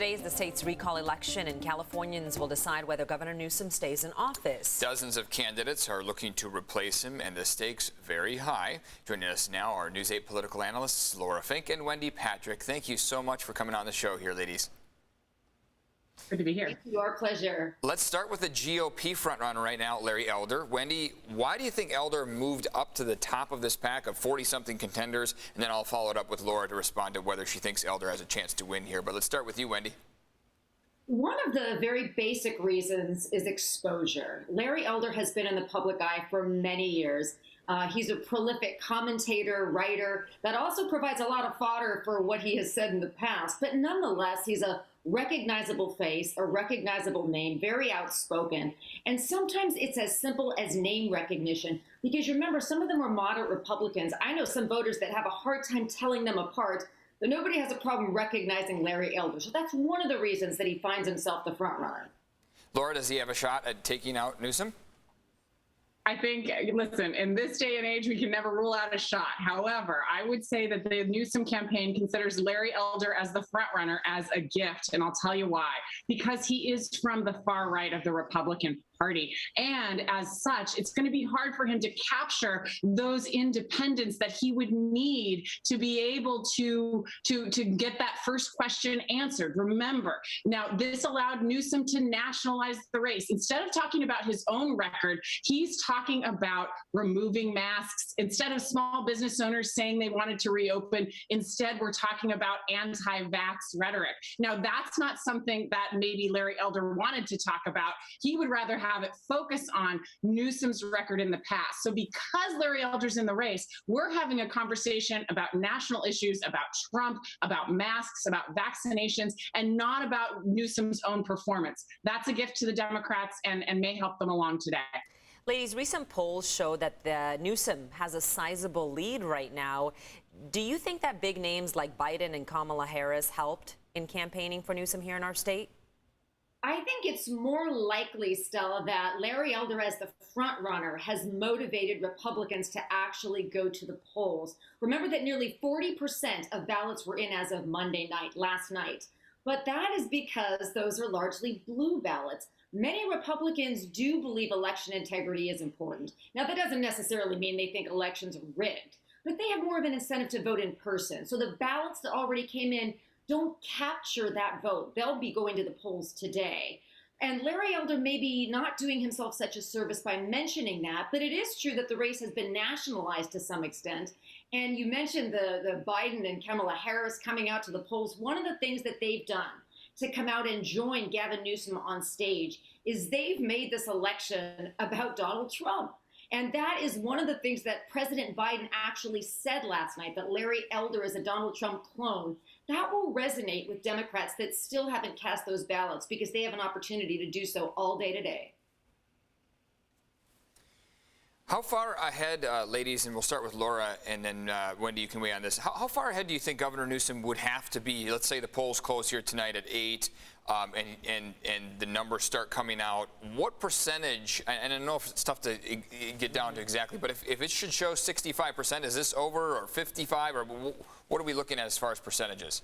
Today is the state's recall election, and Californians will decide whether Governor Newsom stays in office. Dozens of candidates are looking to replace him, and the stakes very high. Joining us now are News 8 political analysts Laura Fink and Wendy Patrick. Thank you so much for coming on the show here, ladies. Good to be here. Thank you. Our pleasure. Let's start with the GOP frontrunner right now, Larry Elder. Wendy, why do you think Elder moved up to the top of this pack of 40-something contenders? And then I'll follow it up with Laura to respond to whether she thinks Elder has a chance to win here. But let's start with you, Wendy. One of the very basic reasons is exposure. Larry Elder has been in the public eye for many years. He's a prolific commentator, writer, that also provides a lot of fodder for what he has said in the past. But nonetheless, he's a recognizable face, a recognizable name, very outspoken. And sometimes it's as simple as name recognition, because remember, some of them are moderate Republicans. I know some voters that have a hard time telling them apart, but nobody has a problem recognizing Larry Elder. So that's one of the reasons that he finds himself the front runner. Laura, does he have a shot at taking out Newsom? I think, listen, in this day and age, we can never rule out a shot. However, I would say that the Newsom campaign considers Larry Elder as the front runner as a gift, and I'll tell you why. Because he is from the far right of the Republican Party. And as such, it's going to be hard for him to capture those independents that he would need to be able to get that first question answered. Remember, now this allowed Newsom to nationalize the race. Instead of talking about his own record, he's talking about removing masks. Instead of small business owners saying they wanted to reopen, instead we're talking about anti-vax rhetoric. Now that's not something that maybe Larry Elder wanted to talk about. He would rather have it focus on Newsom's record in the past. So because Larry Elder's in the race, we're having a conversation about national issues, about Trump, about masks, about vaccinations, and not about Newsom's own performance. That's a gift to the Democrats and may help them along today. Ladies, recent polls show that Newsom has a sizable lead right now. Do you think that big names like Biden and Kamala Harris helped in campaigning for Newsom here in our state? I think it's more likely, Stella, that Larry Elder as the front runner has motivated Republicans to actually go to the polls. Remember that nearly 40% of ballots were in as of Monday night, last night. But that is because those are largely blue ballots. Many Republicans do believe election integrity is important. Now, that doesn't necessarily mean they think elections are rigged, but they have more of an incentive to vote in person. So the ballots that already came in don't capture that vote. They'll be going to the polls today. And Larry Elder may be not doing himself such a service by mentioning that, but it is true that the race has been nationalized to some extent. And you mentioned the Biden and Kamala Harris coming out to the polls. One of the things that they've done to come out and join Gavin Newsom on stage is they've made this election about Donald Trump. And that is one of the things that President Biden actually said last night, that Larry Elder is a Donald Trump clone. That will resonate with Democrats that still haven't cast those ballots because they have an opportunity to do so all day today. How far ahead, ladies, and we'll start with Laura, and then Wendy, you can weigh on this. How far ahead do you think Governor Newsom would have to be? Let's say the polls close here tonight at 8, and the numbers start coming out. What percentage, and I know it's tough to get down to exactly, but if it should show 65%, is this over, or 55, or what are we looking at as far as percentages?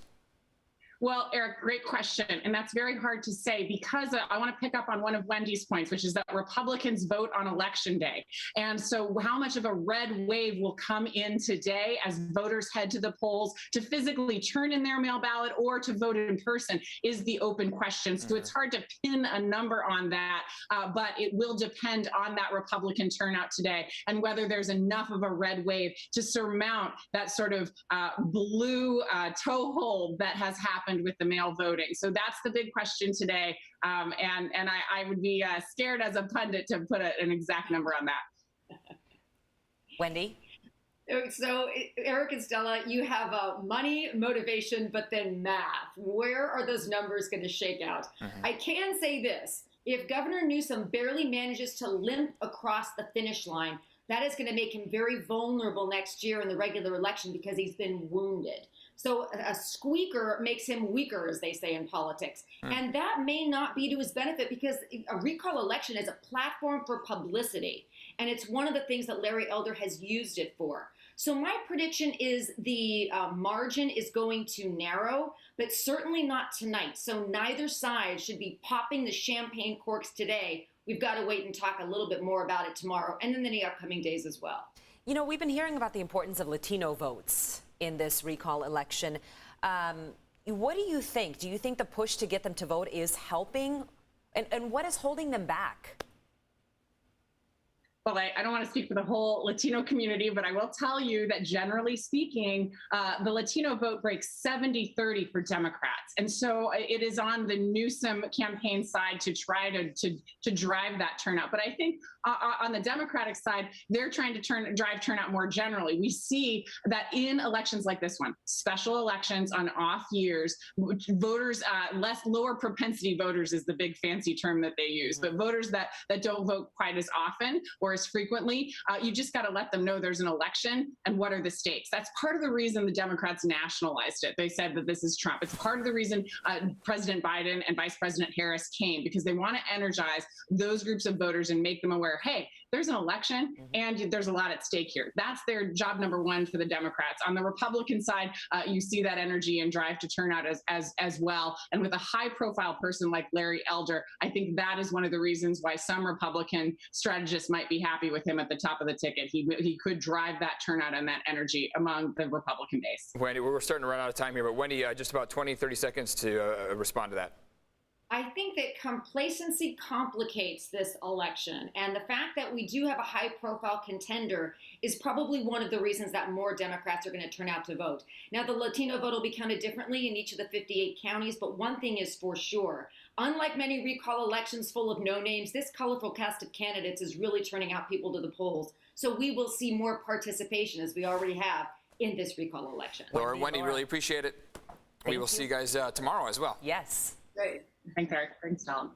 Well, Eric, great question. And that's very hard to say because I want to pick up on one of Wendy's points, which is that Republicans vote on Election Day. And so how much of a red wave will come in today as voters head to the polls to physically turn in their mail ballot or to vote in person is the open question. So it's hard to pin a number on that, but it will depend on that Republican turnout today and whether there's enough of a red wave to surmount that sort of blue toehold that has happened with the mail voting. So that's the big question today. And I would be scared as a pundit to put an exact number on that. Wendy? So, Eric and Stella, you have money, motivation, but then math. Where are those numbers going to shake out? I can say this. If Governor Newsom barely manages to limp across the finish line, that is going to make him very vulnerable next year in the regular election because he's been wounded. So a squeaker makes him weaker, as they say in politics. And that may not be to his benefit because a recall election is a platform for publicity. And it's one of the things that Larry Elder has used it for. So my prediction is the margin is going to narrow, but certainly not tonight. So neither side should be popping the champagne corks today. We've got to wait and talk a little bit more about it tomorrow and then in the upcoming days as well. You know, we've been hearing about the importance of Latino votes in this recall election. What do you think? Do you think the push to get them to vote is helping? And what is holding them back? Well, I don't want to speak for the whole Latino community, but I will tell you that generally speaking, the Latino vote breaks 70-30 for Democrats. And so it is on the Newsom campaign side to try to drive that turnout. But I think on the Democratic side, they're trying to drive turnout more generally. We see that in elections like this one, special elections on off years, voters, lower propensity voters is the big fancy term that they use, but voters that don't vote quite as often or as frequently, you just got to let them know there's an election and what are the stakes. That's part of the reason the Democrats nationalized it. They said that this is Trump. It's part of the reason President Biden and Vice President Harris came, because they want to energize those groups of voters and make them aware, hey, there's an election and there's a lot at stake here. That's their job number one for the Democrats. On the Republican side, you see that energy and drive to turnout as well. And with a high profile person like Larry Elder, I think that is one of the reasons why some Republican strategists might be happy with him at the top of the ticket. He could drive that turnout and that energy among the Republican base. Wendy, we're starting to run out of time here, but Wendy, just about 20, 30 seconds to respond to that. I think that complacency complicates this election. And the fact that we do have a high-profile contender is probably one of the reasons that more Democrats are going to turn out to vote. Now, the Latino vote will be counted differently in each of the 58 counties, but one thing is for sure. Unlike many recall elections full of no-names, this colorful cast of candidates is really turning out people to the polls. So we will see more participation, as we already have, in this recall election. Wendy, really appreciate it. We will see you guys tomorrow as well. Yes. Great. Thanks, Eric. Thanks, Tom.